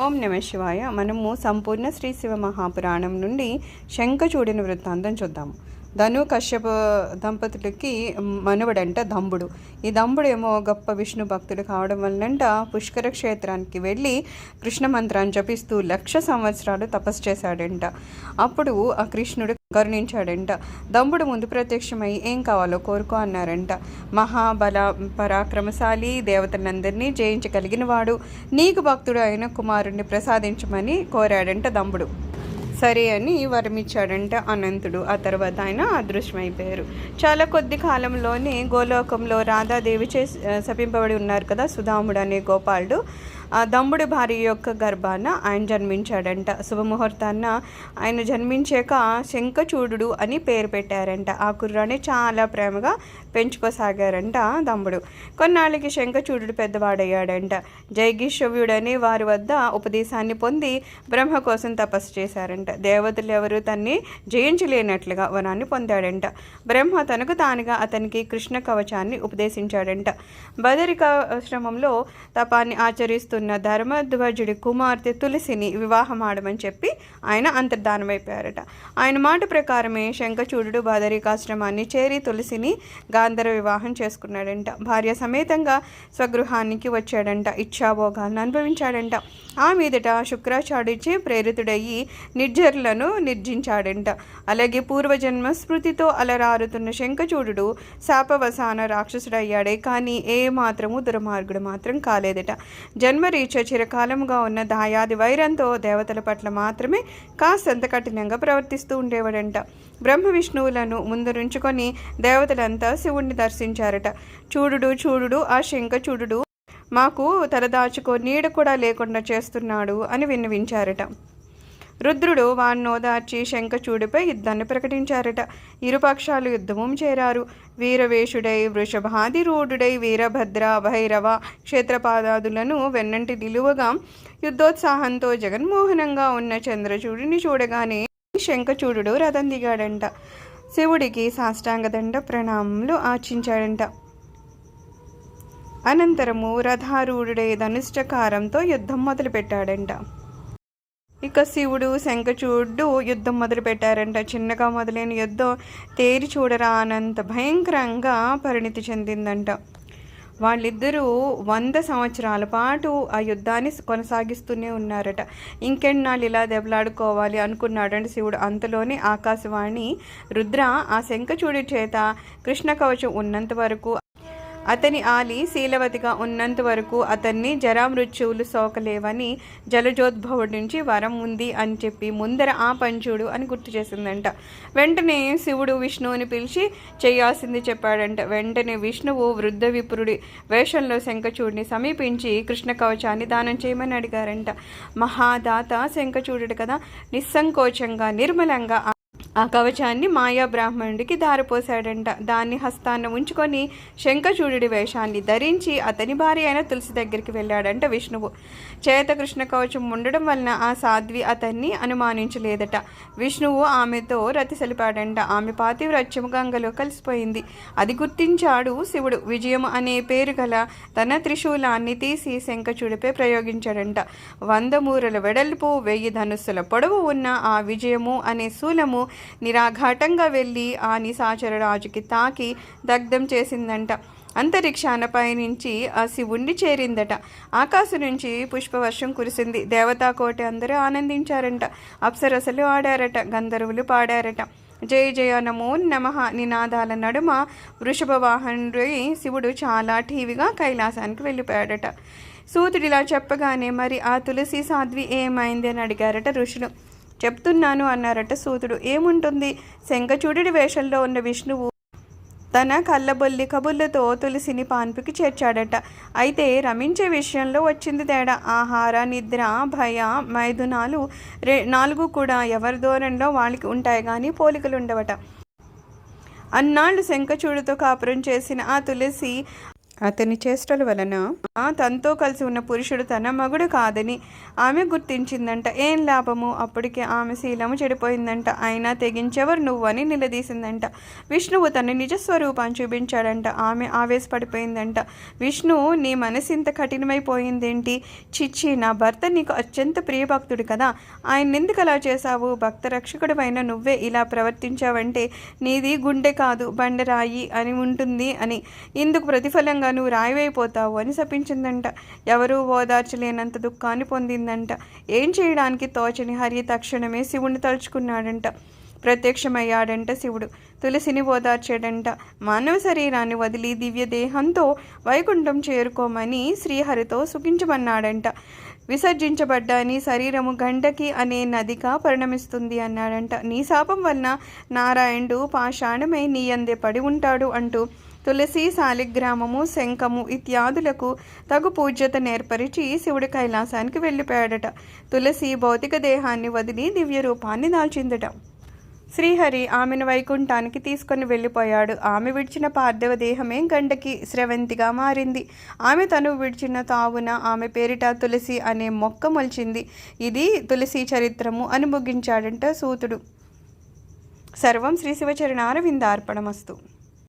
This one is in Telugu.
ఓం నమ శివాయ. మనము సంపూర్ణ శ్రీ శివ మహాపురాణం నుండి శంఖచూడిని వృత్తాంతం చూద్దాము. ధను కశ్యప దంపతులకి మనవడంట దంబుడు. ఈ దంబుడు ఏమో గొప్ప విష్ణు భక్తుడు కావడం వల్లంట పుష్కర క్షేత్రానికి వెళ్ళి కృష్ణ మంత్రాన్ని జపిస్తూ 1,00,000 సంవత్సరాలు తపస్సు చేశాడంట. అప్పుడు ఆ కృష్ణుడు కరుణించాడంట. దంబుడు ముందు ప్రత్యక్షమై ఏం కావాలో కోరుకో అన్నారంట. మహాబల పరాక్రమశాలి, దేవతలందరినీ జయించగలిగిన వాడు, నీకు భక్తుడు అయిన కుమారుణ్ణి ప్రసాదించమని కోరాడంట దంబుడు. సరే అని వరమిచ్చాడంట అనంతుడు. ఆ ఆయన అదృశ్యమైపోయారు. చాలా కొద్ది కాలంలోనే గోలోకంలో రాధాదేవి శపింపబడి ఉన్నారు కదా సుధాముడు అనే గోపాలుడు. ఆ దంబుడి భార్య యొక్క గర్భాన ఆయన జన్మించాడంట. శుభముహూర్తాన్న ఆయన జన్మించాక శంఖచూడు అని పేరు పెట్టారంట. ఆ కుర్రాన్ని చాలా ప్రేమగా పెంచుకోసాగారంట దంబుడు. కొన్నాళ్ళకి శంఖచూడు పెద్దవాడయ్యాడంట. జైగిషవ్యుడని వారి వద్ద ఉపదేశాన్ని పొంది బ్రహ్మ కోసం తపస్సు చేశారంట. దేవతలు ఎవరు తన్ని జయించలేనట్లుగా వరాన్ని పొందాడంట. బ్రహ్మ తనకు తానుగా అతనికి కృష్ణ కవచాన్ని ఉపదేశించాడంట. బదరికాశ్రమంలో తపాన్ని ఆచరిస్తున్న ధర్మధ్వజుడి కుమార్తె తులసిని వివాహం ఆడమని చెప్పి ఆయన అంతర్ధానమైపోయారట. ఆయన మాట ప్రకారమే శంఖచూడు బదరికాశ్రమాన్ని చేరి తులసిని గాంధర్వ వివాహం చేసుకున్నాడంట. భార్య సమేతంగా స్వగృహానికి వచ్చాడంట. ఇచ్ఛాభోగాలను అనుభవించాడంట. ఆ మీదట శుక్రాచార్యుచే ప్రేరితుడయ్యి నిర్జరులను నిర్జించాడంట. అలాగే పూర్వజన్మ స్మృతితో అలరారుతున్న శంఖచూడు శాపవసాన రాక్షసుడయ్యాడే కానీ ఏ మాత్రము దుర్మార్గుడు మాత్రం కాలేదట. జన్మరీచ చిరకాలముగా ఉన్న దాయాది వైరంతో దేవతల పట్ల మాత్రమే కాస్తంత కఠినంగా ప్రవర్తిస్తూ ఉండేవాడంట. బ్రహ్మ విష్ణువులను ముందురుంచుకొని దేవతలంతా శివుణ్ణి దర్శించారట. చూడు ఆ శంఖచూడు మాకు తలదాచుకో నీడ కూడా లేకుండా చేస్తున్నాడు అని విన్నవించారట. రుద్రుడు వాణ్ణి ఓదార్చి శంఖచూడిపై యుద్ధాన్ని ప్రకటించారట. ఇరుపక్షాలు యుద్ధము చేరారు. వీరవేషుడై వృషభాదిరూఢుడై వీరభద్ర భైరవ క్షేత్రపాదాదులను వెన్నంటి నిలువగా యుద్ధోత్సాహంతో జగన్మోహనంగా ఉన్న చంద్రచూడిని చూడగానే శంఖచూడు రథం దిగాడంట. శివుడికి సాష్టాంగదండ ప్రణామములు ఆర్చించాడంట. అనంతరము రథారూఢుడై ధనుష్టకారంతో యుద్ధం మొదలుపెట్టాడంట. ఇక శివుడు శంఖచూడు యుద్ధం మొదలు పెట్టారంట. చిన్నగా మొదలైన యుద్ధం తేరి చూడరానంత భయంకరంగా పరిణితి చెందిందంట. వాళ్ళిద్దరూ 100 సంవత్సరాల పాటు ఆ యుద్ధాన్ని కొనసాగిస్తూనే ఉన్నారట. ఇంకెన్నాళ్ళు ఇలా దెబ్బలాడుకోవాలి అనుకున్నాడంటే శివుడు. అంతలోనే ఆకాశవాణి రుద్ర ఆ శంఖచూడి చేత కృష్ణ కవచం ఉన్నంత వరకు అతని ఆలి శీలవతిగా ఉన్నంత వరకు అతన్ని జరామృత్యువులు సోకలేవని జలజోద్భవుడి నుంచి వరం ఉంది అని చెప్పి ముందర ఆ పంచుడు అని గుర్తు చేసిందంట. వెంటనే శివుడు విష్ణువుని పిలిచి చేయాల్సింది చెప్పాడంట. వెంటనే విష్ణువు వృద్ధ విప్రుడి వేషంలో శంఖచూడిని సమీపించి కృష్ణ కవచాన్ని దానం చేయమని అడిగారంట. మహాదాత శంఖచూడు కదా నిస్సంకోచంగా నిర్మలంగా ఆ కవచాన్ని మాయా బ్రాహ్మణుడికి దారిపోశాడంట. దాన్ని హస్తాన్ని ఉంచుకొని శంఖచూడి వేషాన్ని ధరించి అతని భార్య అయిన తులసి దగ్గరికి వెళ్ళాడంట విష్ణువు. చేత కృష్ణ కవచం ఉండడం వలన ఆ సాధ్వి అతన్ని అనుమానించలేదట. విష్ణువు ఆమెతో రతి సలిపాడంట. ఆమె పాతివ్రత్యము గంగలో కలిసిపోయింది. అది గుర్తించాడు శివుడు. విజయం అనే పేరు గల తన త్రిశూలాన్ని తీసి శంఖచూడిపై ప్రయోగించాడంట. 100 మూరల వెడల్పు 1000 ధనుస్సుల పొడవు ఉన్న ఆ విజయము అనే శూలము నిరాఘాటంగా వెళ్ళి ఆ నిశాచర రాజుకి తాకి దగ్ధం చేసిందంట. అంతరిక్షాన పైనుంచి ఆ శివుణ్ణి చేరిందట. ఆకాశం నుంచి పుష్పవర్షం కురిసింది. దేవతాకోటి అందరూ ఆనందించారంట. అప్సరసలు ఆడారట. గంధర్వులు పాడారట. జయ జయ నమో నమః నినాదాల నడుమ వృషభ వాహనుడై శివుడు చాలా ఠీవిగా కైలాసానికి వెళ్ళిపోయాడట. సూతుడిలా చెప్పగానే మరి ఆ తులసి సాధ్వి ఏమైంది అని అడిగారట ఋషులు. చెప్తున్నాను అన్నారట సూతుడు. ఏముంటుంది? శంఖచూడి వేషంలో ఉన్న విష్ణువు తన కళ్ళబొల్లి కబుర్లతో తులసిని పాన్పుకి చేర్చాడట. అయితే రమించే విషయంలో వచ్చింది తేడా. ఆహార, నిద్ర, భయ, మైథునాలు 4 కూడా ఎవరి ధోరణిలో వాళ్ళకి ఉంటాయి కానీ పోలికలు ఉండవట. అన్నాళ్ళు శంఖచూడుతో కాపురం చేసిన ఆ తులసి అతని చేష్టల వలన తనతో కలిసి ఉన్న పురుషుడు తన మగుడు కాదని ఆమె గుర్తించిందంట. ఏం లాభము, అప్పటికే ఆమె శీలము చెడిపోయిందంట. అయినా తెగించెవరు నువ్వు అని నిలదీసిందంట. విష్ణువు తన నిజస్వరూపాన్ని చూపించాడంట. ఆమె ఆవేశపడిపోయిందంట. విష్ణు, నీ మనసు ఇంత కఠినమైపోయిందేంటి? చిచ్చి, నా భర్త నీకు అత్యంత ప్రియభక్తుడు కదా, ఆయన ఎందుకు అలా చేశావు? భక్త రక్షకుడివైన నువ్వే ఇలా ప్రవర్తించావంటే నీది గుండె కాదు బండరాయి అని ఉంటుంది అని, ఇందుకు ప్రతిఫలంగా నువ్వు రాయివైపోతావు అని శపించిందంట. ఎవరూ ఓదార్చలేనంత దుఃఖాన్ని పొందిందంట. ఏం చేయడానికి తోచని హరి తక్షణమే శివుణ్ణి తలుచుకున్నాడంట. ప్రత్యక్షమయ్యాడంట శివుడు. తులసిని ఓదార్చాడంట. మానవ శరీరాన్ని వదిలి దివ్య దేహంతో వైకుంఠం చేరుకోమని శ్రీహరితో సుఖించమన్నాడంట. విసర్జించబడ్డ నీ శరీరము గండకి అనే నదిగా పరిణమిస్తుంది అన్నాడంట. నీ శాపం వలన నారాయణుడు పాషాణమై నీ అందే పడి ఉంటాడు అంటూ తులసి, శాలిగ్రామము, శంఖము ఇత్యాదులకు తగు పూజ్యత నేర్పరిచి శివుడి కైలాసానికి వెళ్ళిపోయాడట. తులసి భౌతిక దేహాన్ని వదిలి దివ్య రూపాన్ని దాల్చిందట. శ్రీహరి ఆమెను వైకుంఠానికి తీసుకొని వెళ్ళిపోయాడు. ఆమె విడిచిన పార్థివ దేహమే గండకి స్రవంతిగా మారింది. ఆమె తను విడిచిన తావున ఆమె పేరిట తులసి అనే మొక్క మొలిచింది. ఇది తులసి చరిత్రము అని ముగించాడంట సూతుడు. సర్వం శ్రీ శివచరణారవిందార్పణమస్తు.